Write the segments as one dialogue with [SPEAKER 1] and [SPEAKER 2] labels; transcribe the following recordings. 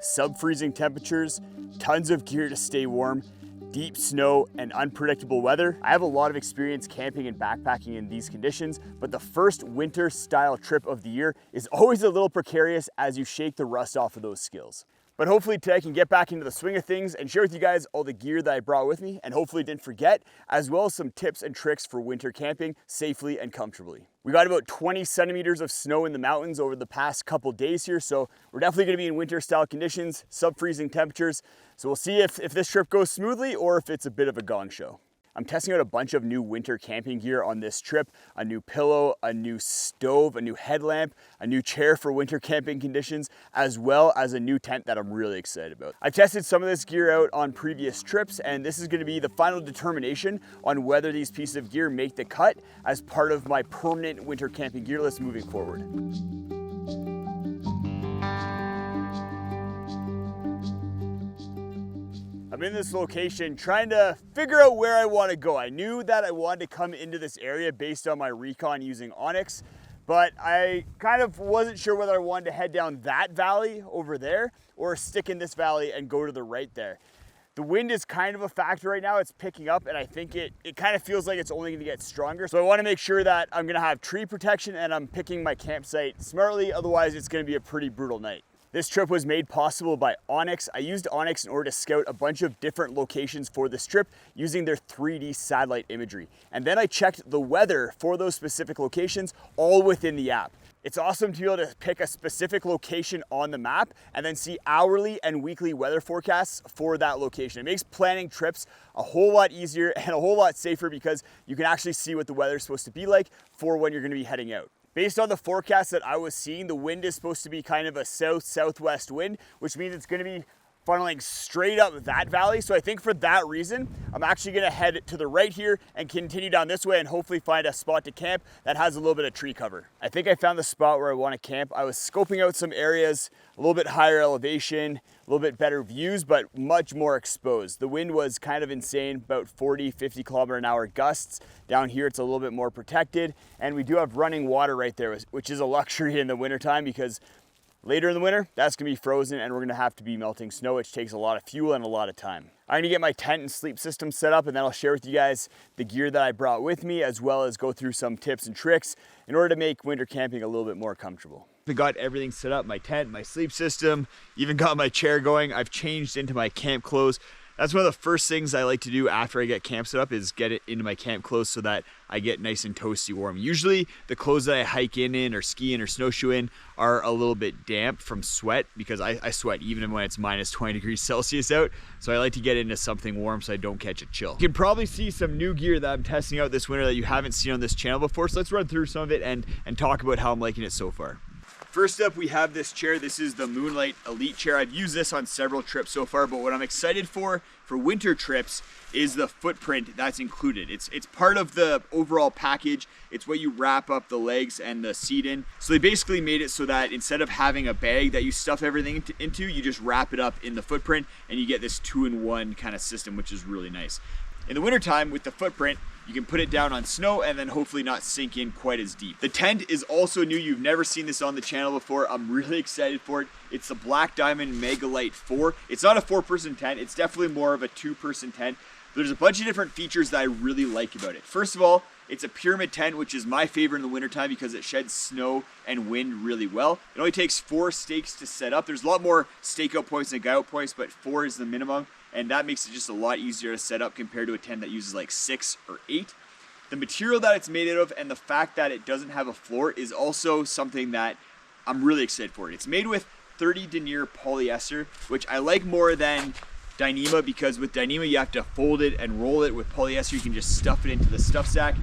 [SPEAKER 1] sub-freezing temperatures, tons of gear to stay warm, deep snow, and unpredictable weather. I have a lot of experience camping and backpacking in these conditions, but the first winter style trip of the year is always a little precarious as you shake the rust off of those skills. But hopefully today I can get back into the swing of things and share with you guys all the gear that I brought with me and hopefully didn't forget, as well as some tips and tricks for winter camping safely and comfortably. We got about 20 centimeters of snow in the mountains over the past couple days here, so we're definitely gonna be in winter style conditions, sub-freezing temperatures. So we'll see if this trip goes smoothly or if it's a bit of a gong show. I'm testing out a bunch of new winter camping gear on this trip. A new pillow, a new stove, a new headlamp, a new chair for winter camping conditions, as well as a new tent that I'm really excited about. I've tested some of this gear out on previous trips, and this is gonna be the final determination on whether these pieces of gear make the cut as part of my permanent winter camping gear list moving forward. I'm in this location trying to figure out where I want to go. I knew that I wanted to come into this area based on my recon using Onyx, but I kind of wasn't sure whether I wanted to head down that valley over there or stick in this valley and go to the right there. The wind is kind of a factor right now. It's picking up, and I think it kind of feels like it's only going to get stronger. So I want to make sure that I'm going to have tree protection and I'm picking my campsite smartly. Otherwise, it's going to be a pretty brutal night. This trip was made possible by Onyx. I used Onyx in order to scout a bunch of different locations for this trip using their 3D satellite imagery. And then I checked the weather for those specific locations all within the app. It's awesome to be able to pick a specific location on the map and then see hourly and weekly weather forecasts for that location. It makes planning trips a whole lot easier and a whole lot safer because you can actually see what the weather is supposed to be like for when you're going to be heading out. Based on the forecast that I was seeing, the wind is supposed to be kind of a south-southwest wind, which means it's going to be funneling straight up that valley. So I think for that reason, I'm actually going to head to the right here and continue down this way and hopefully find a spot to camp that has a little bit of tree cover. I think I found the spot where I want to camp. I was scoping out some areas, a little bit higher elevation, a little bit better views, but much more exposed. The wind was kind of insane, about 40, 50 kilometer an hour gusts. Down here, it's a little bit more protected. And we do have running water right there, which is a luxury in the wintertime because later in the winter, that's gonna be frozen and we're gonna have to be melting snow, which takes a lot of fuel and a lot of time. I'm gonna get my tent and sleep system set up, and then I'll share with you guys the gear that I brought with me, as well as go through some tips and tricks in order to make winter camping a little bit more comfortable. I got everything set up, my tent, my sleep system, even got my chair going. I've changed into my camp clothes. That's one of the first things I like to do after I get camp set up is get it into my camp clothes so that I get nice and toasty warm. Usually the clothes that I hike in or ski in or snowshoe in are a little bit damp from sweat because I sweat even when it's minus 20 degrees Celsius out. So I like to get into something warm so I don't catch a chill. You can probably see some new gear that I'm testing out this winter that you haven't seen on this channel before. So let's run through some of it and talk about how I'm liking it so far. First up, we have this chair. This is the Moonlight Elite chair. I've used this on several trips so far, but what I'm excited for winter trips is the footprint that's included. It's part of the overall package. It's what you wrap up the legs and the seat in. So they basically made it so that instead of having a bag that you stuff everything into, you just wrap it up in the footprint and you get this 2-in-1 kind of system, which is really nice. In the wintertime with the footprint, you can put it down on snow and then hopefully not sink in quite as deep. The tent is also new. You've never seen this on the channel before. I'm really excited for it. It's the Black Diamond Megalite 4. It's not a 4-person tent. It's definitely more of a 2-person tent. There's a bunch of different features that I really like about it. First of all, it's a pyramid tent, which is my favorite in the wintertime because it sheds snow and wind really well. It only takes 4 stakes to set up. There's a lot more stakeout points than guy out points, but 4 is the minimum. And that makes it just a lot easier to set up compared to a tent that uses like 6 or 8. The material that it's made out of and the fact that it doesn't have a floor is also something that I'm really excited for. It's made with 30 denier polyester, which I like more than Dyneema because with Dyneema you have to fold it and roll it. With polyester you can just stuff it into the stuff sack.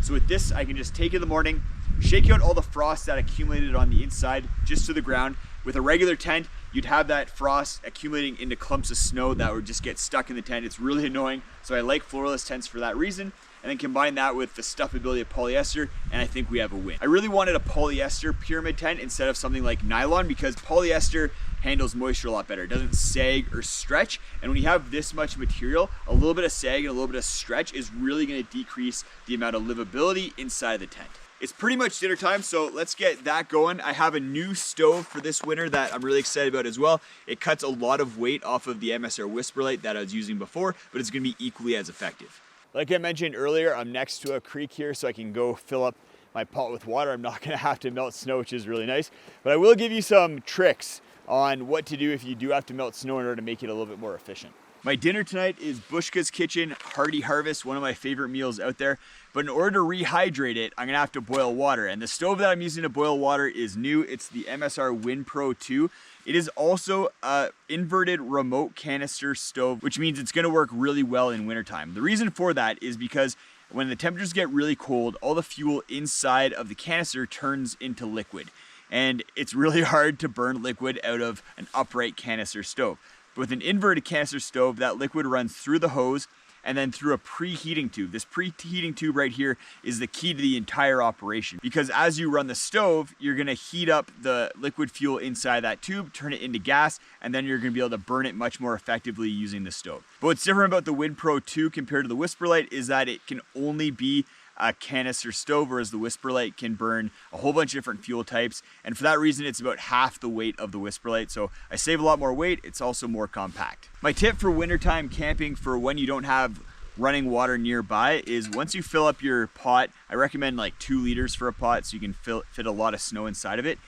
[SPEAKER 1] So with this I can just take it in the morning, shake out all the frost that accumulated on the inside just to the ground. With a regular tent, you'd have that frost accumulating into clumps of snow that would just get stuck in the tent. It's really annoying. So I like floorless tents for that reason. And then combine that with the stuffability of polyester, and I think we have a win. I really wanted a polyester pyramid tent instead of something like nylon because polyester handles moisture a lot better. It doesn't sag or stretch. And when you have this much material, a little bit of sag and a little bit of stretch is really gonna decrease the amount of livability inside the tent. It's pretty much dinner time, so let's get that going. I have a new stove for this winter that I'm really excited about as well. It cuts a lot of weight off of the MSR Whisperlight that I was using before, but it's gonna be equally as effective. Like I mentioned earlier, I'm next to a creek here, so I can go fill up my pot with water. I'm not gonna have to melt snow, which is really nice, but I will give you some tricks on what to do if you do have to melt snow in order to make it a little bit more efficient. My dinner tonight is Bushka's Kitchen Hearty Harvest, one of my favorite meals out there. But in order to rehydrate it, I'm gonna have to boil water. And the stove that I'm using to boil water is new. It's the MSR WinPro 2. It is also an inverted remote canister stove, which means it's gonna work really well in wintertime. The reason for that is because when the temperatures get really cold, all the fuel inside of the canister turns into liquid. And it's really hard to burn liquid out of an upright canister stove. With an inverted canister stove, that liquid runs through the hose and then through a preheating tube. This preheating tube right here is the key to the entire operation, because as you run the stove, you're gonna heat up the liquid fuel inside that tube, turn it into gas, and then you're gonna be able to burn it much more effectively using the stove. But what's different about the WinPro 2 compared to the Whisperlight is that it can only be a canister stove, whereas the Whisperlight can burn a whole bunch of different fuel types. And for that reason, it's about half the weight of the Whisperlight. So I save a lot more weight. It's also more compact. My tip for wintertime camping for when you don't have running water nearby is once you fill up your pot, I recommend like 2 liters for a pot so you can fit a lot of snow inside of it.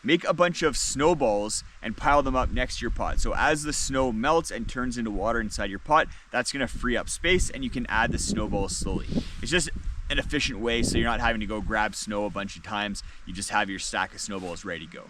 [SPEAKER 1] Make a bunch of snowballs and pile them up next to your pot. So as the snow melts and turns into water inside your pot, that's gonna free up space and you can add the snowballs slowly. It's just an efficient way, so you're not having to go grab snow a bunch of times. You just have your stack of snowballs ready to go.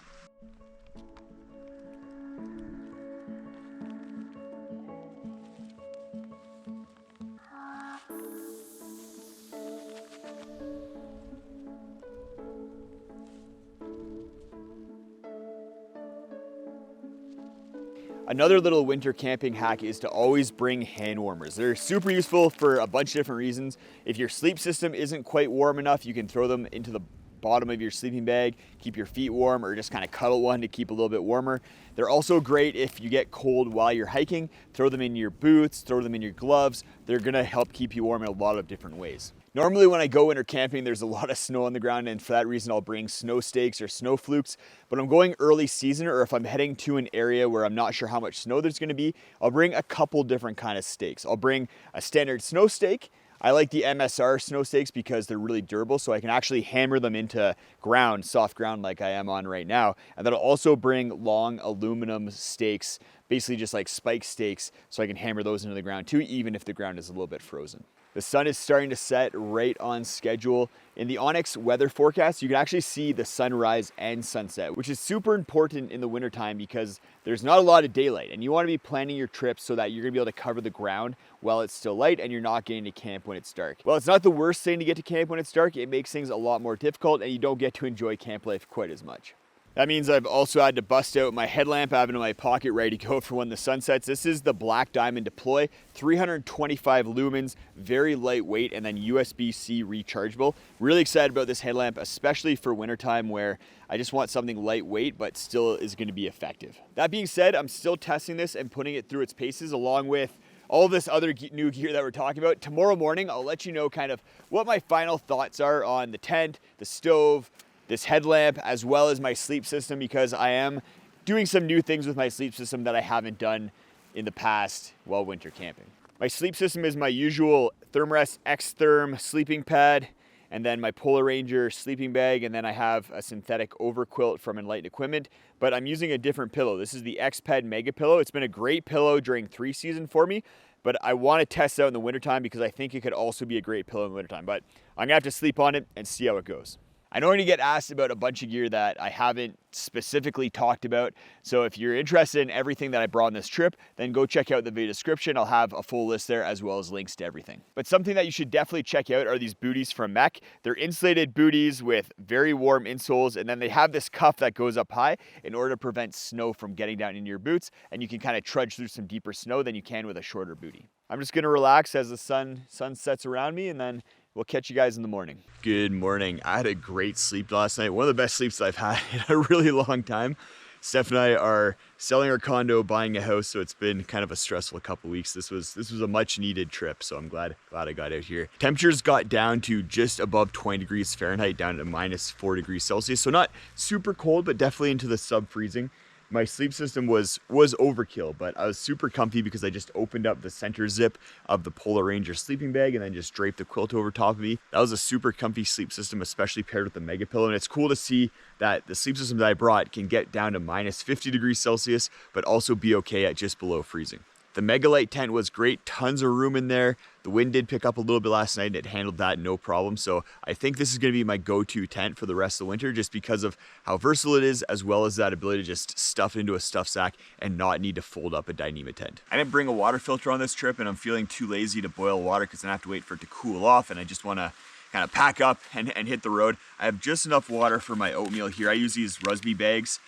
[SPEAKER 1] Another little winter camping hack is to always bring hand warmers. They're super useful for a bunch of different reasons. If your sleep system isn't quite warm enough, you can throw them into the bottom of your sleeping bag, keep your feet warm, or just kind of cuddle one to keep a little bit warmer. They're also great if you get cold while you're hiking. Throw them in your boots, throw them in your gloves. They're gonna help keep you warm in a lot of different ways. Normally when I go winter camping, there's a lot of snow on the ground, and for that reason, I'll bring snow stakes or snow flukes. But I'm going early season, or if I'm heading to an area where I'm not sure how much snow there's gonna be, I'll bring a couple different kind of stakes. I'll bring a standard snow stake. I like the MSR snow stakes because they're really durable, so I can actually hammer them into ground, soft ground like I am on right now. And then I'll also bring long aluminum stakes, basically just like spike stakes, so I can hammer those into the ground too, even if the ground is a little bit frozen. The sun is starting to set right on schedule. In the Onyx weather forecast, you can actually see the sunrise and sunset, which is super important in the wintertime because there's not a lot of daylight, and you want to be planning your trips so that you're going to be able to cover the ground while it's still light and you're not getting to camp when it's dark. Well, it's not the worst thing to get to camp when it's dark. It makes things a lot more difficult and you don't get to enjoy camp life quite as much. That means I've also had to bust out my headlamp. I have it in my pocket ready to go for when the sun sets. This is the Black Diamond Deploy, 325 lumens, very lightweight, and then USB-C rechargeable. Really excited about this headlamp, especially for wintertime where I just want something lightweight but still is going to be effective. That being said, I'm still testing this and putting it through its paces along with all this other new gear that we're talking about. Tomorrow morning, I'll let you know kind of what my final thoughts are on the tent, the stove, this headlamp, as well as my sleep system, because I am doing some new things with my sleep system that I haven't done in the past while winter camping. My sleep system is my usual Thermarest X-Therm sleeping pad, and then my Polar Ranger sleeping bag, and then I have a synthetic overquilt from Enlightened Equipment, but I'm using a different pillow. This is the X-Ped Mega Pillow. It's been a great pillow during 3 season for me, but I want to test it out in the wintertime because I think it could also be a great pillow in the wintertime, but I'm gonna have to sleep on it and see how it goes. I know I'm gonna get asked about a bunch of gear that I haven't specifically talked about. So if you're interested in everything that I brought on this trip, then go check out the video description. I'll have a full list there as well as links to everything. But something that you should definitely check out are these booties from Mech. They're insulated booties with very warm insoles, and then they have this cuff that goes up high in order to prevent snow from getting down into your boots, and you can kind of trudge through some deeper snow than you can with a shorter bootie. I'm just gonna relax as the sun sets around me, and then we'll catch you guys in the morning. Good morning. I had a great sleep last night. One of the best sleeps I've had in a really long time. Steph and I are selling our condo, buying a house, so it's been kind of a stressful couple weeks. This was a much needed trip, so I'm glad I got out here. Temperatures got down to just above 20 degrees Fahrenheit, down to -4 degrees Celsius, so not super cold, but definitely into the sub-freezing. My sleep system was overkill, but I was super comfy because I just opened up the center zip of the Polar Ranger sleeping bag and then just draped the quilt over top of me. That was a super comfy sleep system, especially paired with the mega pillow. And it's cool to see that the sleep system that I brought can get down to -50 degrees Celsius, but also be okay at just below freezing. The Megalight tent was great, tons of room in there. The wind did pick up a little bit last night and it handled that no problem. So I think this is gonna be my go-to tent for the rest of the winter just because of how versatile it is, as well as that ability to just stuff into a stuff sack and not need to fold up a Dyneema tent. I didn't bring a water filter on this trip and I'm feeling too lazy to boil water because then I have to wait for it to cool off and I just wanna kind of pack up and hit the road. I have just enough water for my oatmeal here. I use these Rusby bags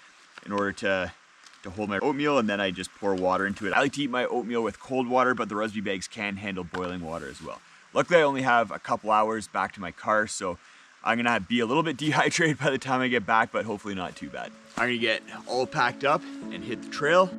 [SPEAKER 1] in order to hold my oatmeal, and then I just pour water into it. I like to eat my oatmeal with cold water, but the Rusby bags can handle boiling water as well. Luckily, I only have a couple hours back to my car, so I'm gonna be a little bit dehydrated by the time I get back, but hopefully not too bad. I'm gonna get all packed up and hit the trail.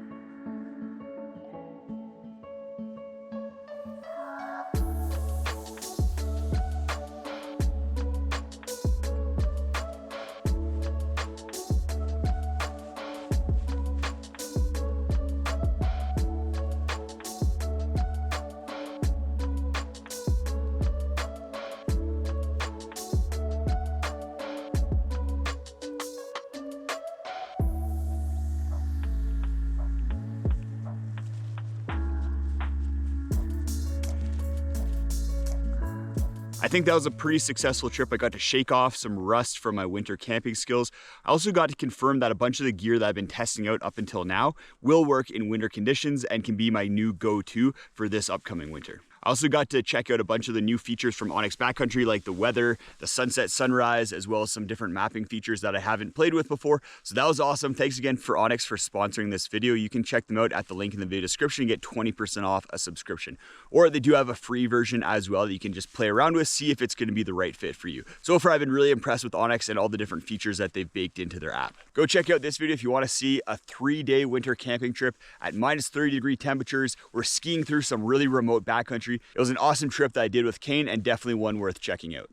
[SPEAKER 1] I think that was a pretty successful trip. I got to shake off some rust from my winter camping skills. I also got to confirm that a bunch of the gear that I've been testing out up until now will work in winter conditions and can be my new go-to for this upcoming winter. I also got to check out a bunch of the new features from Onyx Backcountry, like the weather, the sunset, sunrise, as well as some different mapping features that I haven't played with before. So that was awesome. Thanks again for Onyx for sponsoring this video. You can check them out at the link in the video description and get 20% off a subscription. Or they do have a free version as well that you can just play around with, see if it's going to be the right fit for you. So far, I've been really impressed with Onyx and all the different features that they've baked into their app. Go check out this video if you want to see a 3-day winter camping trip at -30-degree temperatures. We're skiing through some really remote backcountry. It was an awesome trip that I did with Kane and definitely one worth checking out.